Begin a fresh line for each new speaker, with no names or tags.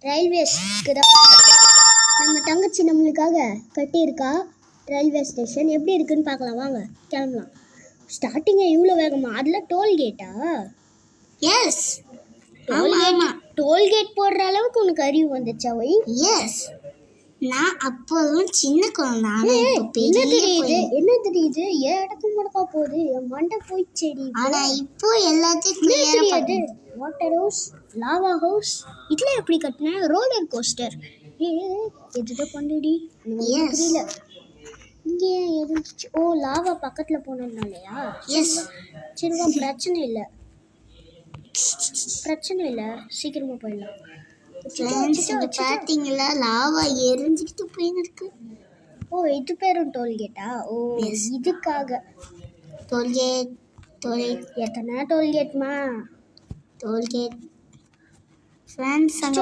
ரயில்வேஸ்க்கு தான் நம்ம தங்கச்சி நம்மளுக்காக கட்டியிருக்கா. ரயில்வே ஸ்டேஷன் எப்படி இருக்குன்னு பார்க்கலாம், வாங்க கிளம்பலாம். ஸ்டார்டிங்கே இவ்வளோ வேகமா? அதில் டோல்கேட்டா?
எஸ்,
டோல்கேட் போடுற அளவுக்கு உனக்கு அறிவு வந்துச்சா? ஒய்
எஸ், நான் அப்போதும் சின்ன குழந்தை.
என்ன தெரியுது? ஏன் இடத்துக்கு முடக்கா போகுது? என் மண்டை போயிடுச்சேடி.
ஆனா இப்போ எல்லாத்தையும் தெரியாது.
வாட்டர் ஹவுஸ், லாவா ஹவுஸ், இதெல்லாம் எப்படி கட்டின? ரோலர் கோஸ்டர் எதுதான் பண்ணுடி தெரியல. இங்கே இருந்துச்சு. ஓ, லாவா பக்கத்தில் போனதுனாலயா?
எஸ்,
சரிவா, பிரச்சனை இல்லை, சீக்கிரமா போயிடலாம்.
பார்த்தீங்களா, லாவா எரிஞ்சுக்கிட்டு போயின்னு இருக்கு.
ஓ, இது பேரும் டோல்கேட்டா? ஓ, இதுக்காக
டோல்கேட்.
எத்தனை டோல்கேட்மா?
டோல்கேட் ஃப்ரெண்ட்ஸ் அங்கே